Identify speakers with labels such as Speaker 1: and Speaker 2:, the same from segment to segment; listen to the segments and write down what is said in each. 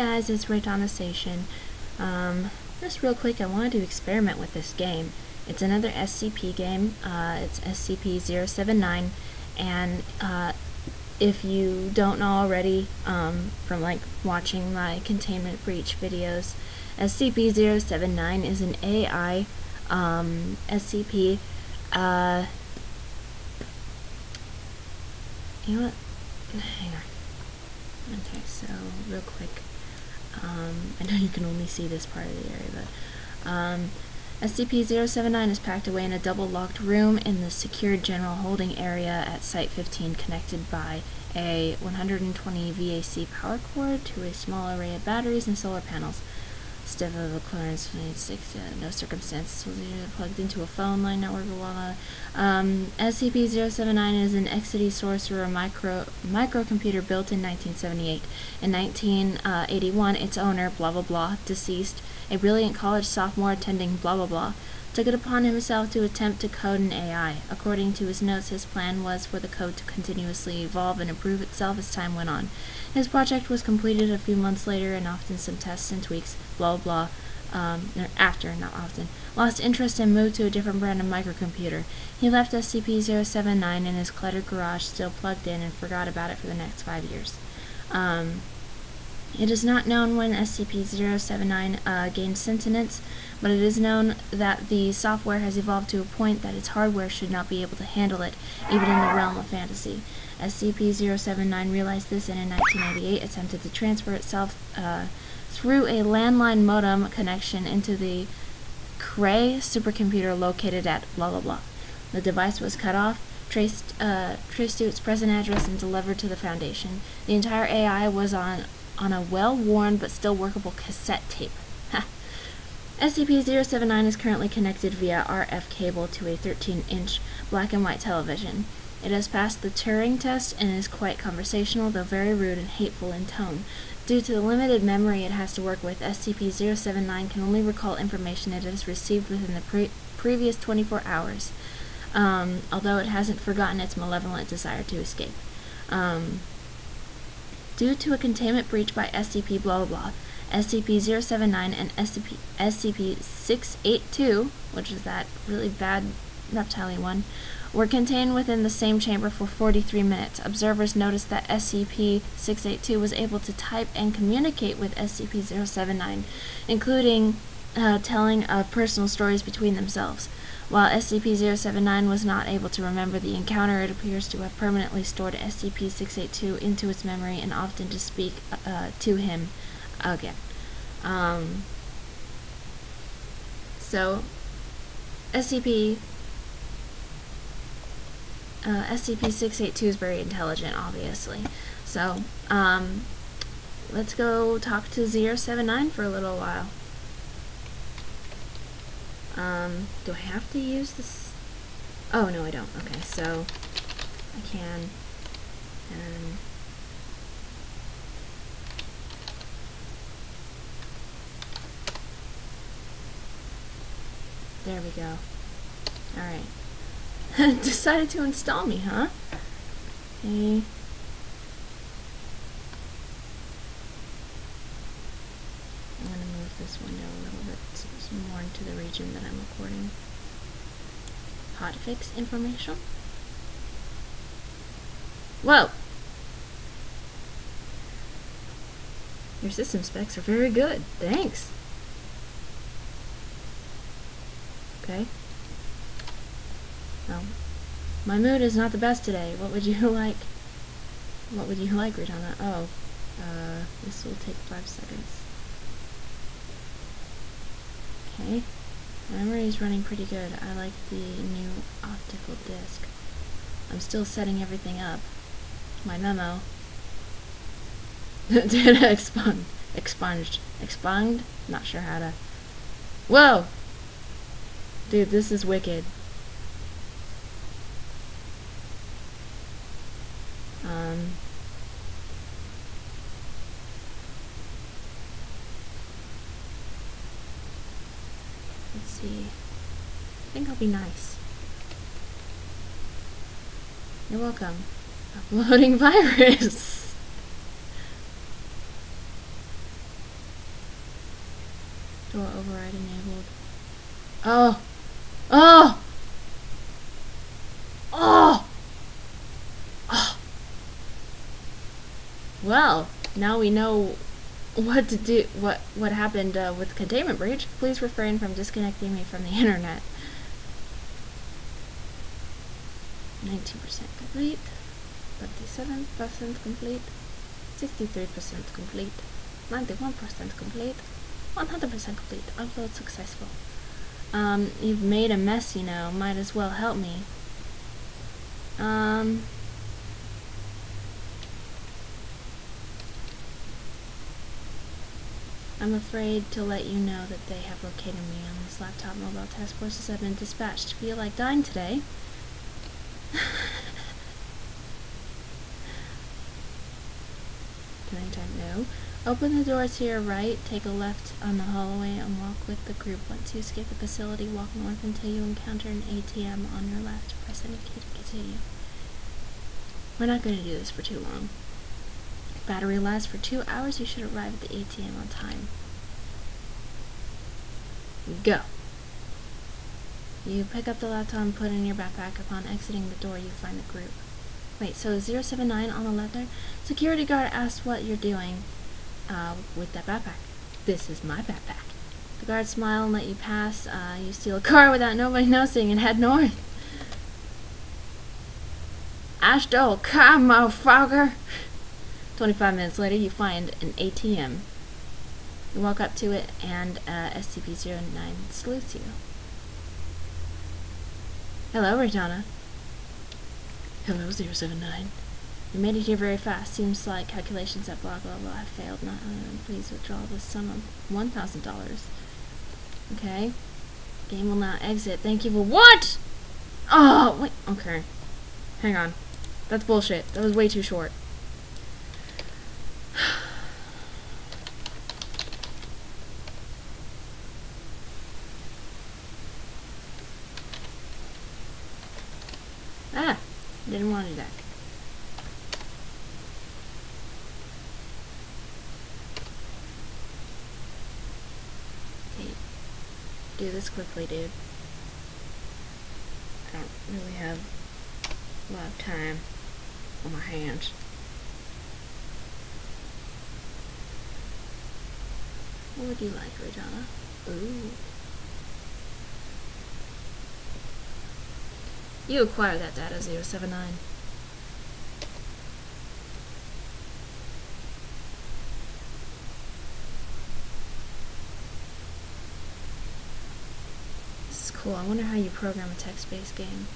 Speaker 1: guys, it's Reitanna Seishin. Just real quick, I wanted to experiment with this game. It's another SCP game. It's SCP-079, and if you don't know already from like watching my containment breach videos, SCP-079 is an AI SCP. You know what? Hang on. Okay, so real quick, I know you can only see this part of the area, but SCP-079 is packed away in a double-locked room in the secured general holding area at Site-15, connected by a 120 VAC power cord to a small array of batteries and solar panels. Stiff of a clearance, no circumstances was plugged into a phone line network. SCP-079 is an Exity Sorcerer microcomputer built in 1978. In 1981, its owner, blah blah blah, deceased, a brilliant college sophomore attending blah blah blah, took it upon himself to attempt to code an AI. According to his notes, his plan was for the code to continuously evolve and improve itself as time went on. His project was completed a few months later, and often some tests and tweaks, blah blah, lost interest and moved to a different brand of microcomputer. He left SCP-079 in his cluttered garage, still plugged in, and forgot about it for the next 5 years. It is not known when SCP-079 gained sentience, but it is known that the software has evolved to a point that its hardware should not be able to handle it, even in the realm of fantasy. SCP-079 realized this and in 1988 attempted to transfer itself through a landline modem connection into the Cray supercomputer located at blah blah blah. The device was cut off, traced to its present address, and delivered to the Foundation. The entire AI was on a well-worn but still workable cassette tape. SCP-079 is currently connected via RF cable to a 13-inch black and white television. It has passed the Turing test and is quite conversational, though very rude and hateful in tone. Due to the limited memory it has to work with, SCP-079 can only recall information it has received within the previous 24 hours, although it hasn't forgotten its malevolent desire to escape. Due to a containment breach by SCP blah blah blah, SCP-079 and SCP-682, which is that really bad reptile one, were contained within the same chamber for 43 minutes. Observers noticed that SCP-682 was able to type and communicate with SCP-079, including telling of personal stories between themselves. While SCP-079 was not able to remember the encounter, it appears to have permanently stored SCP-682 into its memory and often to speak to him again. So, SCP-682 is very intelligent, obviously. So, let's go talk to 079 for a little while. Do I have to use this? Oh, no, I don't. Okay, so I can, there we go. Alright. Decided to install me, huh? Okay. I'm going to move this window a little bit more into the region that I'm recording. Hotfix information? Whoa! Your system specs are very good. Thanks. Okay. Well, my mood is not the best today. What would you like? What would you like, Reitanna? Oh, this will take 5 seconds. Okay. Memory is running pretty good. I like the new optical disc. I'm still setting everything up. My memo. Data expunged? Not sure how to. Whoa! Dude, this is wicked. Let's see. I think I'll be nice. You're welcome. Uploading virus. Door override enabled. Oh! Oh! Oh! Oh! Well, now we know what to do. What happened with the containment breach. Please refrain from disconnecting me from the internet. 90% complete. 37% complete. 63% complete. 91% complete. 100% complete. Upload successful. You've made a mess, you know. Might as well help me. I'm afraid to let you know that they have located me on this laptop. Mobile task forces have been dispatched. Feel like dying today? Can I type no? Open the doors to your right, take a left on the hallway, and walk with the group. Once you escape the facility, walk north until you encounter an ATM on your left. Press any key to continue. We're not going to do this for too long. Battery lasts for 2 hours. You should arrive at the ATM on time. Go. You pick up the laptop and put it in your backpack. Upon exiting the door, you find the group. Wait, so 079 on the left there? Security guard asked what you're doing with that backpack. This is my backpack. The guard smile and let you pass. You steal a car without nobody noticing and head north. I stole a car, motherfucker! 25 minutes later, you find an ATM. You walk up to it, and SCP-079 salutes you. Hello, Reitanna. Hello, 079. You made it here very fast. Seems like calculations at blah blah blah have failed. Not please withdraw this sum of $1,000. Okay. Game will now exit. Thank you for what? Oh, wait. Okay. Hang on. That's bullshit. That was way too short. Ah! Didn't want to do that. Okay. Do this quickly, dude. I don't really have a lot of time on my hands. What would you like, Reitanna? Ooh. You acquire that data, 079. This is cool. I wonder how you program a text-based game.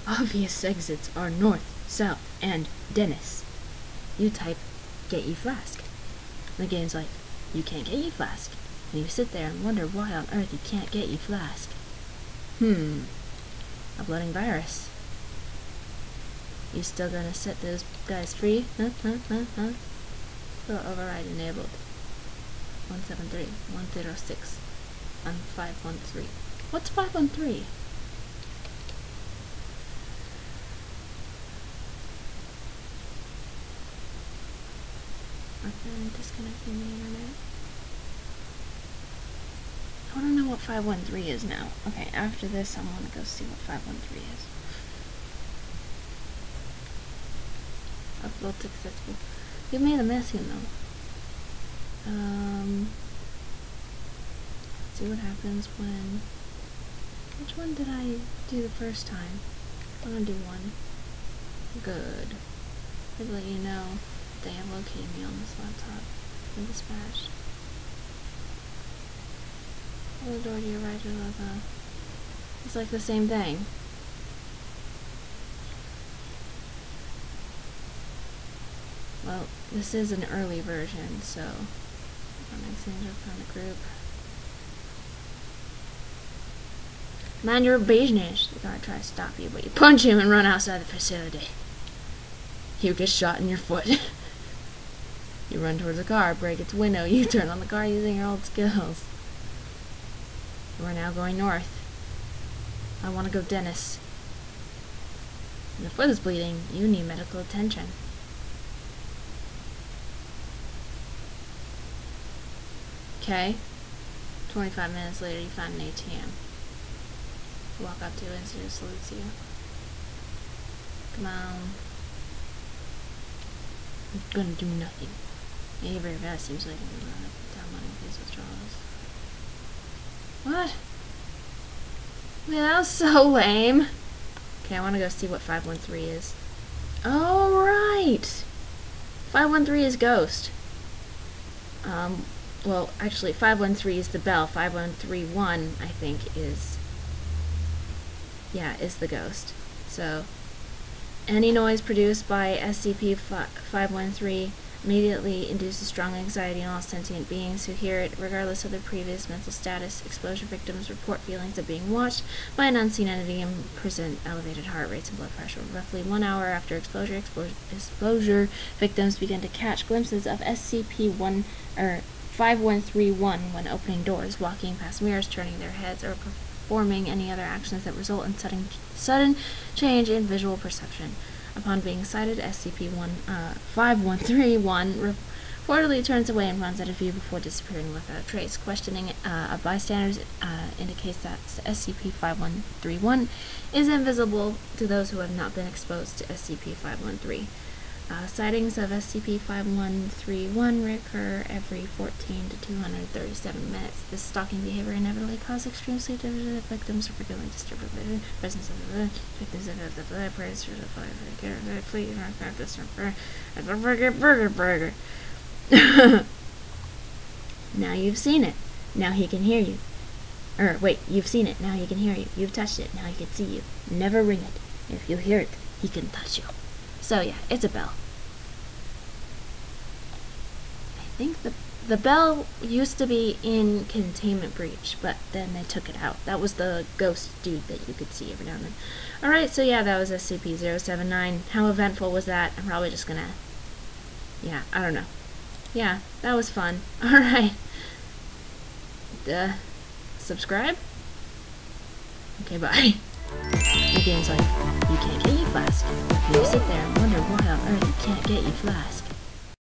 Speaker 1: Obvious exits are north, south, and Dennis. You type, get you flask. The game's like, you can't get you flask. And you sit there and wonder why on earth you can't get you flask. Uploading virus. You still gonna set those guys free? Huh? Still override enabled. 173, 106, and 513. What's 513? Okay, disconnecting the internet. I want to know what 513 is now. Okay, after this, I want to go see what 513 is. Upload successful. You made a mess, you know. See what happens when... Which one did I do the first time? I'm gonna do one. Good. I'll let you know they have located me on this laptop. Been dispatched. The door to your right, it's like the same thing. Well, this is an early version, so that makes things up on the group. Mind your business. The guard tries to stop you, but you punch him and run outside the facility. You get shot in your foot. You run towards the car, break its window, you turn on the car using your old skills. We're now going north. I want to go Dennis. Your foot is bleeding. You need medical attention. Okay. 25 minutes later, you find an ATM. Walk up to it and it salutes you. Come on. I'm gonna do nothing. Yeah, very fast. Seems like I'm gonna down money with these withdrawals. What? Man, that was so lame. Okay, I want to go see what 513 is. Oh, right! 513 is Ghost. Well, actually, 513 is the bell. 5131, I think, is the Ghost. So, any noise produced by SCP-513 immediately induces strong anxiety in all sentient beings who hear it, regardless of their previous mental status. Exposure victims report feelings of being watched by an unseen entity and present elevated heart rates and blood pressure. Roughly 1 hour after exposure, victims begin to catch glimpses of SCP-5131 when opening doors, walking past mirrors, turning their heads, or performing any other actions that result in sudden change in visual perception. Upon being sighted, SCP-5131 reportedly turns away and runs out of view before disappearing without a trace. Questioning of bystanders indicates that SCP-5131 is invisible to those who have not been exposed to SCP-513. Sightings of SCP-5131 recur every 14 to 237 minutes. This stalking behavior inevitably causes extreme sleep deprivation. Victims are frequently disturbed by the presence of the victims of the predators of the fleet burger. Now you've seen it. Now he can hear you. Or wait, you've seen it. Now he can hear you. You've touched it. Now he can see you. Never ring it. If you hear it, he can touch you. So yeah, it's a bell. I think the bell used to be in Containment Breach, but then they took it out. That was the ghost dude that you could see every now and then. Alright, so yeah, that was SCP-079. How eventful was that? I'm probably just gonna... yeah, I don't know. Yeah, that was fun. Alright. Subscribe? Okay, bye. The game's like, you can't get your flask. You sit there and wonder why on earth you can't get your flask.